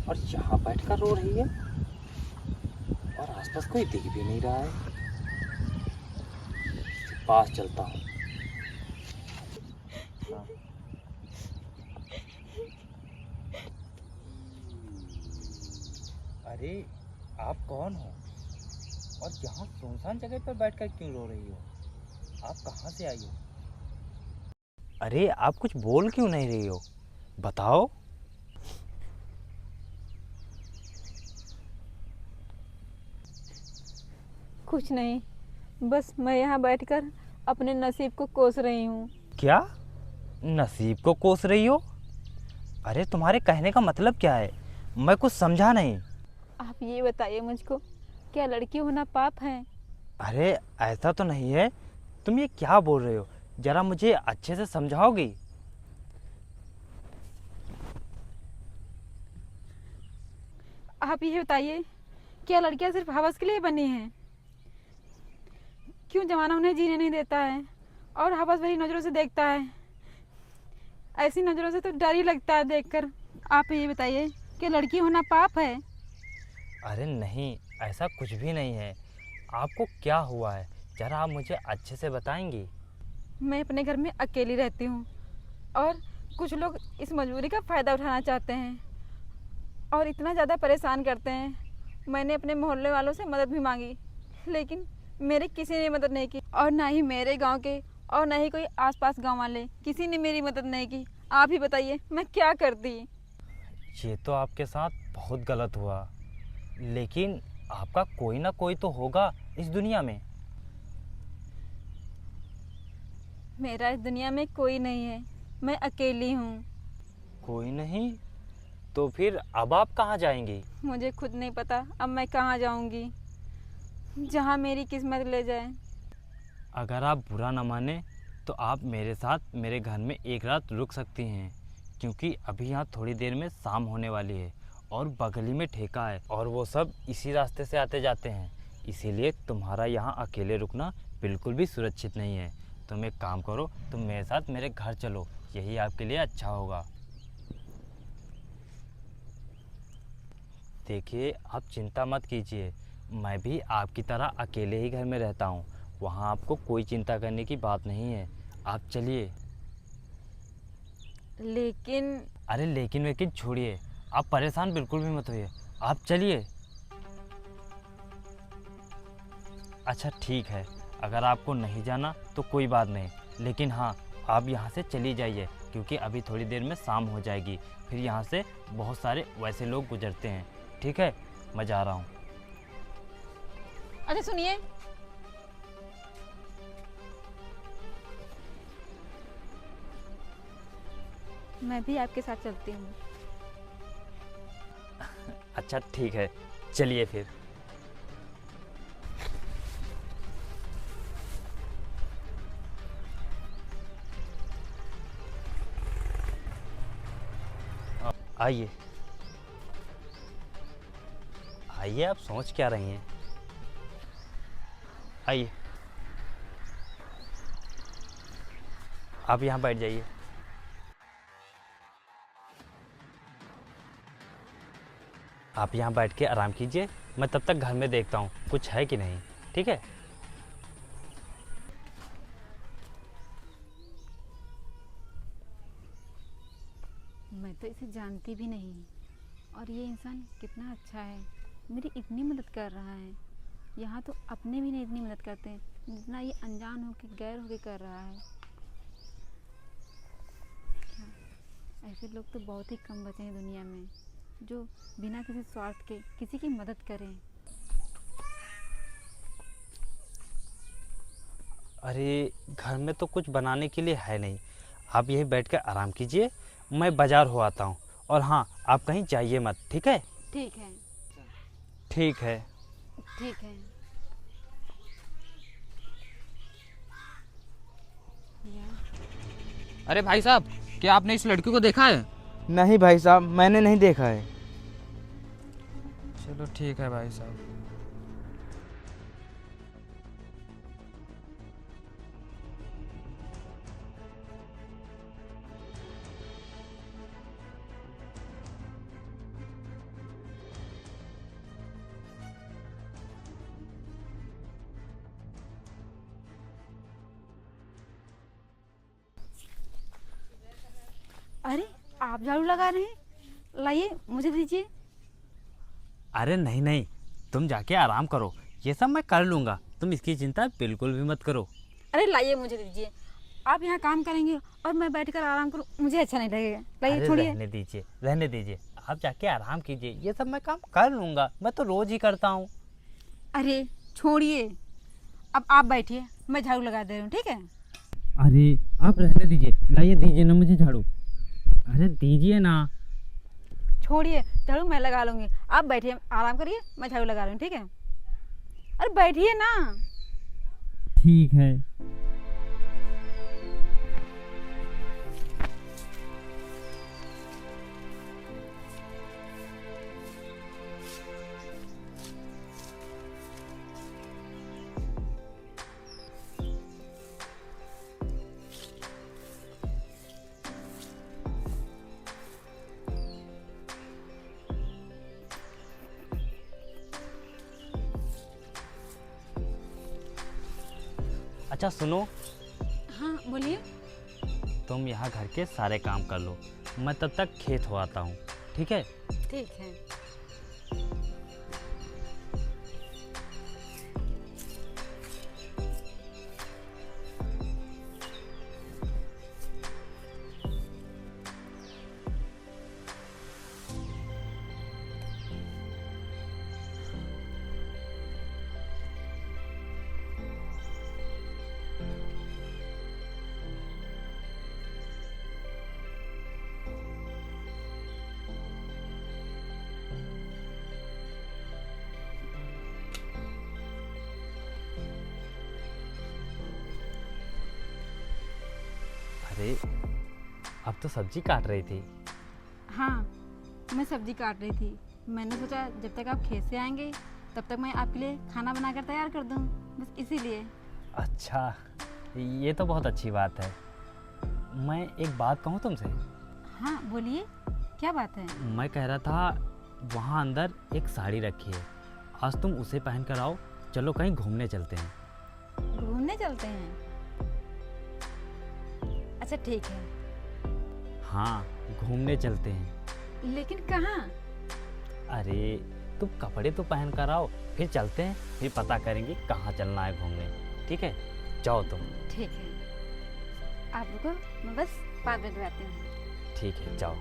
और यहाँ बैठकर रो रही है और आसपास कोई दिख भी नहीं रहा है। पास चलता हूँ। हाँ। अरे आप कौन हो और यहाँ सुनसान जगह पर बैठकर क्यों रो रही हो? आप कहाँ से आई हो? अरे आप कुछ बोल क्यों नहीं रही हो? बताओ। कुछ नहीं, बस मैं यहाँ बैठकर अपने नसीब को कोस रही हूँ। क्या? नसीब को कोस रही हो? अरे तुम्हारे कहने का मतलब क्या है? मैं कुछ समझा नहीं। आप ये बताइए मुझको, क्या लड़की होना पाप है? अरे ऐसा तो नहीं है। तुम ये क्या बोल रहे हो? जरा मुझे अच्छे से समझाओगी? आप ये बताइए, क्या लड़कियाँ सिर्फ हवस के लिए बनी हैं? क्यों जमाना उन्हें जीने नहीं देता है और हवस भरी नज़रों से देखता है? ऐसी नज़रों से तो डर ही लगता है देखकर। आप ये बताइए, क्या लड़की होना पाप है? अरे नहीं, ऐसा कुछ भी नहीं है। आपको क्या हुआ है? जरा आप मुझे अच्छे से बताएंगी? मैं अपने घर में अकेली रहती हूँ और कुछ लोग इस मजबूरी का फ़ायदा उठाना चाहते हैं और इतना ज़्यादा परेशान करते हैं। मैंने अपने मोहल्ले वालों से मदद भी मांगी, लेकिन मेरे किसी ने मदद नहीं की, और ना ही मेरे गांव के और ना ही कोई आसपास गांव वाले, किसी ने मेरी मदद नहीं की। आप ही बताइए, मैं क्या करती? ये तो आपके साथ बहुत गलत हुआ, लेकिन आपका कोई ना कोई तो होगा इस दुनिया में। मेरा इस दुनिया में कोई नहीं है, मैं अकेली हूँ। कोई नहीं? तो फिर अब आप कहाँ जाएंगी? मुझे खुद नहीं पता अब मैं कहाँ जाऊँगी, जहाँ मेरी किस्मत ले जाए। अगर आप बुरा न माने तो आप मेरे साथ मेरे घर में एक रात रुक सकती हैं, क्योंकि अभी यहाँ थोड़ी देर में शाम होने वाली है और बगल ही में ठेका है और वो सब इसी रास्ते से आते जाते हैं। इसीलिए तुम्हारा यहाँ अकेले रुकना बिल्कुल भी सुरक्षित नहीं है। तुम एक काम करो, तुम मेरे साथ मेरे घर चलो, यही आपके लिए अच्छा होगा। देखिए, आप चिंता मत कीजिए, मैं भी आपकी तरह अकेले ही घर में रहता हूँ। वहाँ आपको कोई चिंता करने की बात नहीं है। आप चलिए। लेकिन अरे लेकिन वेकिन छोड़िए, आप परेशान बिल्कुल भी मत होइए, आप चलिए। अच्छा ठीक है, अगर आपको नहीं जाना तो कोई बात नहीं, लेकिन हाँ, आप यहाँ से चली जाइए, क्योंकि अभी थोड़ी देर में शाम हो जाएगी। फिर यहाँ से बहुत सारे वैसे लोग गुजरते हैं। ठीक है, मैं जा रहा हूँ। अच्छा सुनिए, मैं भी आपके साथ चलती हूँ। अच्छा ठीक है, चलिए फिर। आइए आइए, आप सोच क्या रही हैं? आइए, आप यहाँ बैठ जाइए। आप यहाँ बैठ के आराम कीजिए, मैं तब तक घर में देखता हूँ कुछ है कि नहीं। ठीक है? मैं तो इसे जानती भी नहीं, और ये इंसान कितना अच्छा है, मेरी इतनी मदद कर रहा है। यहाँ तो अपने भी नहीं इतनी मदद करते हैं जितना ये अनजान होके गैर होके कर रहा है। क्या ऐसे लोग तो बहुत ही कम बचे हैं दुनिया में, जो बिना किसी स्वार्थ के किसी की मदद करें। अरे घर में तो कुछ बनाने के लिए है नहीं, आप यहीं बैठ कर आराम कीजिए, मैं बाज़ार हो आता हूँ। और हाँ, आप कहीं जाइए मत, ठीक है? ठीक है। ठीक है। ठीक है। अरे भाई साहब, क्या आपने इस लड़की को देखा है? नहीं भाई साहब, मैंने नहीं देखा है। चलो ठीक है भाई साहब। आप झाड़ू लगा रहे हैं? लाइए मुझे दीजिए। अरे नहीं नहीं, तुम जाके आराम करो, ये सब मैं कर लूँगा, तुम इसकी चिंता बिल्कुल भी मत करो। अरे लाइए मुझे दीजिए। आप यहाँ काम करेंगे और मैं बैठकर आराम करूँ, मुझे अच्छा नहीं लगेगा। लाइए अरे छोड़िए। रहने दीजिए, आप जाके आराम कीजिए, ये सब मैं काम कर लूँगा, मैं तो रोज़ ही करता हूँ। अरे छोड़िए, अब आप बैठिए, मैं झाड़ू लगा दे रही हूँ, ठीक है? अरे आप रहने दीजिए, लाइए दीजिए ना मुझे झाड़ू, अरे दीजिए ना। छोड़िए, झाड़ू मैं लगा लूँगी, आप बैठिए, आराम करिए, मैं झाड़ू लगा रही हूँ, ठीक है? अरे बैठिए ना। ठीक है। अच्छा सुनो, हाँ बोलिए। तुम यहाँ घर के सारे काम कर लो, मैं तब तक खेत हो आता हूँ, ठीक है? ठीक है। अरे अब तो सब्जी काट रही थी। हाँ, मैं सब्जी काट रही थी। मैंने सोचा जब तक आप खेत से आएंगे तब तक मैं आपके लिए खाना बनाकर तैयार कर दूँ, बस इसीलिए। अच्छा, ये तो बहुत अच्छी बात है। मैं एक बात कहूँ तुमसे? हाँ बोलिए, क्या बात है? मैं कह रहा था, वहाँ अंदर एक साड़ी रखी है, आज तुम उसे पहन कर आओ, चलो कहीं घूमने चलते हैं। घूमने चलते हैं? अच्छा ठीक है। हाँ, घूमने चलते हैं। लेकिन कहाँ? अरे तुम कपड़े तो पहन कर आओ, फिर चलते हैं, फिर पता करेंगे कहाँ चलना है घूमने, ठीक है? जाओ तुम। ठीक है, आप रुको, मैं बस 5 मिनट में आती हूँ। ठीक है, जाओ।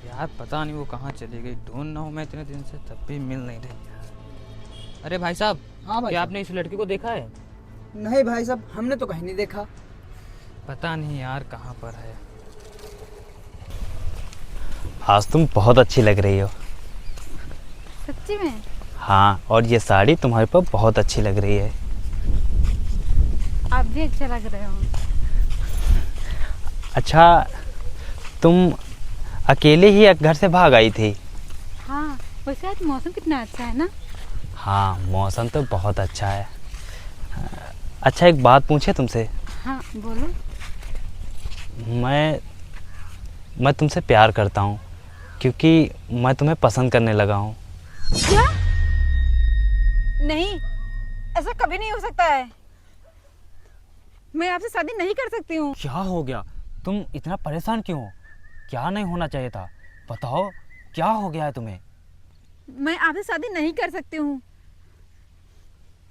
यार पता नहीं वो कहाँ चली गई, ढूंढ ना हो मैं इतने दिन से, तब भी मिल नहीं रही यार। अरे भाई साहब, हाँ भाई क्या साहब। आपने इस लड़की को देखा है? नहीं भाई साहब, हमने तो कहीं नहीं देखा। पता नहीं यार कहाँ पर है। आज तुम बहुत अच्छी लग रही हो। सच्ची में? हाँ, और ये साड़ी तुम्हारे पर बहुत अच्छी लग रही है। आप भी अच्छा लग रहे हो। अच्छा, तुम अकेले ही घर से भाग आई थी? हाँ, वैसे आज मौसम कितना अच्छा है ना? हाँ, मौसम तो बहुत अच्छा है। अच्छा, एक बात पूछे तुमसे? हाँ बोलो। मैं तुमसे प्यार करता हूँ, क्योंकि मैं तुम्हें पसंद करने लगा हूँ। क्या? नहीं, ऐसा कभी नहीं हो सकता है। मैं आपसे शादी नहीं कर सकती हूँ। क्या हो गया? तुम इतना परेशान क्यों हो? क्या नहीं होना चाहिए था? बताओ, क्या हो गया है तुम्हें? मैं आपसे शादी नहीं कर सकती हूँ,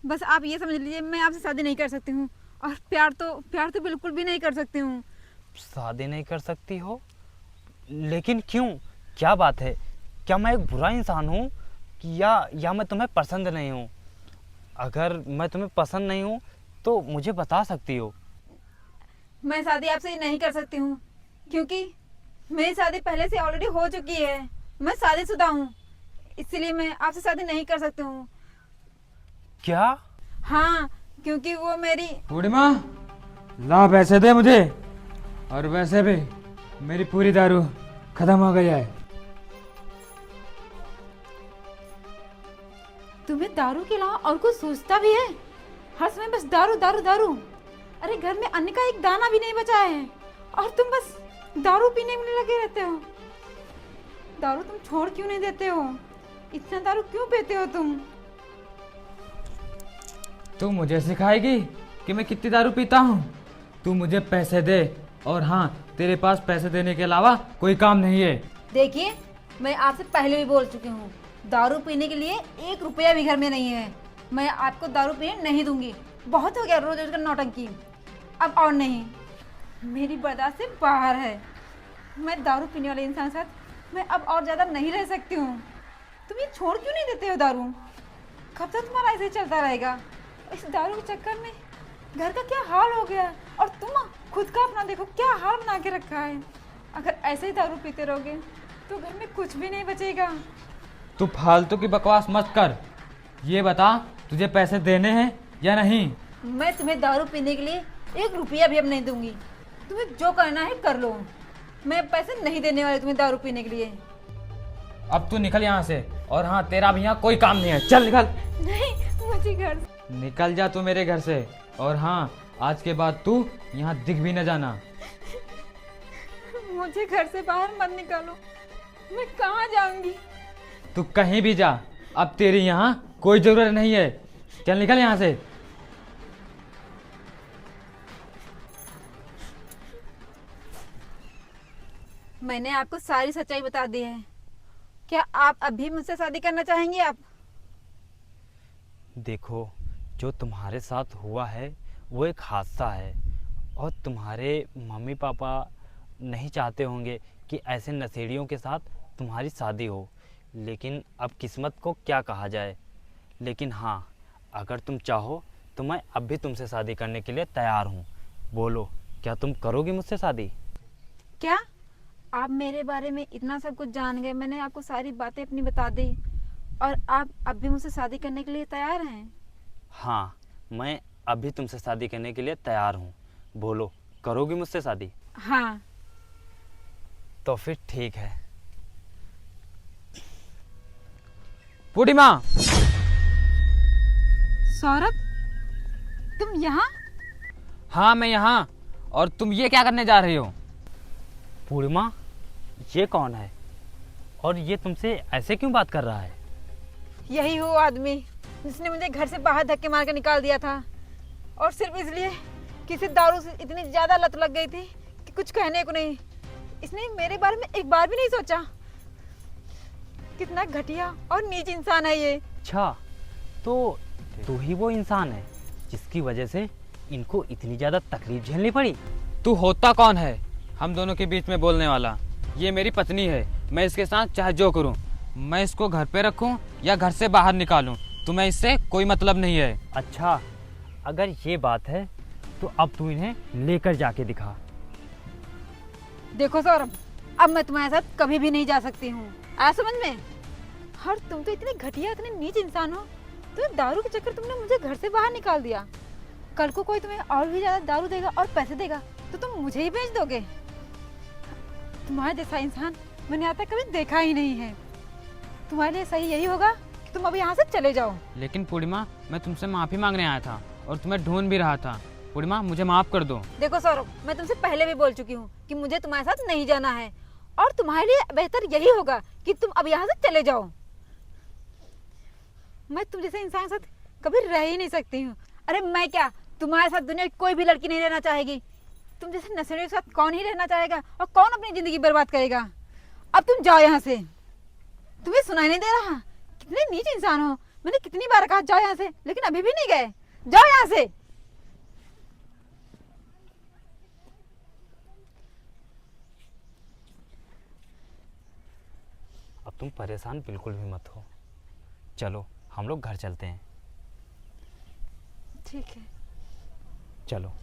बस आप ये समझ लीजिए, मैं आपसे शादी नहीं कर सकती हूँ। और प्यार तो बिल्कुल भी नहीं कर सकती हूँ। शादी नहीं कर सकती हो? लेकिन क्यों? क्या बात है? क्या मैं एक बुरा इंसान हूँ, या मैं तुम्हें पसंद नहीं हूँ? अगर मैं तुम्हें पसंद नहीं हूँ तो मुझे बता सकती हो। मैं शादी आपसे नहीं कर सकती हूँ, क्योंकि मेरी शादी पहले से ऑलरेडी हो चुकी है। मैं शादीशुदा हूँ, इसलिए मैं आपसे शादी नहीं कर सकती हूँ। क्या? हाँ, क्योंकि वो मेरी। बूढ़ी माँ, ला पैसे दे मुझे, और वैसे भी मेरी पूरी दारू खत्म हो गई है। तुम्हें दारू के अलावा और कुछ सोचता भी है? हर समय बस दारू दारू दारू। अरे घर में अन्न का एक दाना भी नहीं बचा है और तुम बस दारू पीने में लगे रहते हो। दारू तुम छोड़ क्यों नहीं देते हो? इतना दारू क्यों पीते हो तुम? तू मुझे सिखाएगी कि मैं कितनी दारू पीता हूँ? तू मुझे पैसे दे, और हाँ, तेरे पास पैसे देने के अलावा कोई काम नहीं है। देखिए, मैं आपसे पहले भी बोल चुकी हूँ, दारू पीने के लिए 1 रुपया भी घर में नहीं है। मैं आपको दारू पीने नहीं दूंगी। बहुत हो गया रोज रोज का नौटंकी, अब और नहीं। मेरी बर्दाश्त से बाहर है। मैं दारू पीने वाले इंसान के साथ मैं अब और ज़्यादा नहीं रह सकती हूँ। तुम ये छोड़ क्यों नहीं देते हो दारू? कब तक तुम्हारा ऐसे ही चलता रहेगा? इस दारू के चक्कर में घर का क्या हाल हो गया, और तुम खुद का अपना देखो क्या हाल बना के रखा है। अगर ऐसे ही दारू पीते रहोगे तो घर में कुछ भी नहीं बचेगा। तू फालतू की बकवास मत कर। ये बता, तुझे पैसे देने हैं या नहीं? मैं तुम्हें दारू पीने के लिए 1 रुपया भी अब नहीं दूंगी। तुम्हें जो करना है कर लो। मैं पैसे नहीं देने वाली तुम्हें दारू पीने के लिए। अब तू निकल यहाँ से, और हाँ, तेरा भी यहाँ कोई काम नहीं है। चल निकल। नहीं, मुझे घर निकल जा तू मेरे घर से, और हाँ, आज के बाद तू यहाँ दिख भी न जाना। मुझे घर से बाहर मत निकालो। मैं कहाँ जाऊंगी? तू कहीं भी जा, अब तेरी यहाँ कोई जरूरत नहीं है। चल निकल यहाँ से। मैंने आपको सारी सच्चाई बता दी है। क्या आप अभी मुझसे शादी करना चाहेंगे? आप देखो, जो तुम्हारे साथ हुआ है वो एक हादसा है, और तुम्हारे मम्मी पापा नहीं चाहते होंगे कि ऐसे नशेड़ियों के साथ तुम्हारी शादी हो, लेकिन अब किस्मत को क्या कहा जाए। लेकिन हाँ, अगर तुम चाहो तो मैं अब भी तुमसे शादी करने के लिए तैयार हूँ। बोलो, क्या तुम करोगी मुझसे शादी? क्या आप मेरे बारे में इतना सब कुछ जान गए? मैंने आपको सारी बातें अपनी बता दी, और आप अब भी मुझसे शादी करने के लिए तैयार हैं? हाँ, मैं अभी तुमसे शादी करने के लिए तैयार हूँ। बोलो, करोगी मुझसे शादी? हाँ। तो फिर ठीक है। पूर्णिमा! सौरभ, तुम यहाँ? हाँ, मैं यहाँ। और तुम ये क्या करने जा रही हो? पूर्णिमा, ये कौन है, और ये तुमसे ऐसे क्यों बात कर रहा है? यही वो आदमी जिसने मुझे घर से बाहर धक्के मार कर निकाल दिया था, और सिर्फ इसलिए कि इसे दारू से इतनी ज्यादा लत लग गई थी कि कुछ कहने को नहीं। इसने मेरे बारे में एक बार भी नहीं सोचा। कितना घटिया और नीच इंसान है ये। अच्छा, तो तू ही वो इंसान है जिसकी वजह से इनको इतनी ज़्यादा तकलीफ झेलनी पड़ी? तू होता कौन है हम दोनों के बीच में बोलने वाला? ये मेरी पत्नी है, मैं इसके साथ चाहे जो करूं। मैं इसको घर पे रखूं या घर से बाहर निकालूं, तुम्हें इससे कोई मतलब नहीं है। अच्छा, अगर ये बात है तो अब तू इन्हें लेकर जाके दिखा। देखो सौरभ, अब मैं तुम्हारे साथ कभी भी नहीं जा सकती हूँ, आया समझ में? और तुम तो इतने घटिया, इतने नीच इंसान हो। तो दारू के चक्कर तुमने मुझे घर से बाहर निकाल दिया। कल को कोई तुम्हें और भी ज्यादा दारू देगा और पैसे देगा तो तुम मुझे ही बेच दोगे। तुम्हारे जैसा इंसान मैंने आज तक कभी देखा ही नहीं है। तुम्हारे लिए सही यही होगा कि तुम अब यहाँ से चले जाओ। लेकिन पूर्णिमा, मैं तुमसे माफ़ी मांगने आया था और तुम्हें ढूंढ भी रहा था। पूर्णिमा, मुझे माफ़ कर दो। देखो सौरभ, मैं तुमसे पहले भी बोल चुकी हूँ कि मुझे तुम्हारे साथ नहीं जाना है, और तुम्हारे लिए बेहतर यही होगा कि तुम अब यहाँ से चले जाओ। मैं तुम जैसे इंसान के साथ कभी रह ही नहीं सकती हूँ। अरे मैं क्या, तुम्हारे साथ दुनिया की कोई भी लड़की नहीं रहना चाहेगी। तुम जैसे नशेड़ियों के साथ कौन ही रहना चाहेगा, और कौन अपनी जिंदगी बर्बाद करेगा। अब तुम जाओ यहाँ से। तुम्हें सुनाई नहीं दे रहा? कितने नीच इंसान हो। मैंने कितनी बार कहा जाओ यहाँ से, लेकिन अभी भी नहीं गए। जाओ यहाँ से। अब तुम परेशान बिल्कुल भी मत हो। चलो, हम लोग घर चलते हैं। ठीक है। चलो।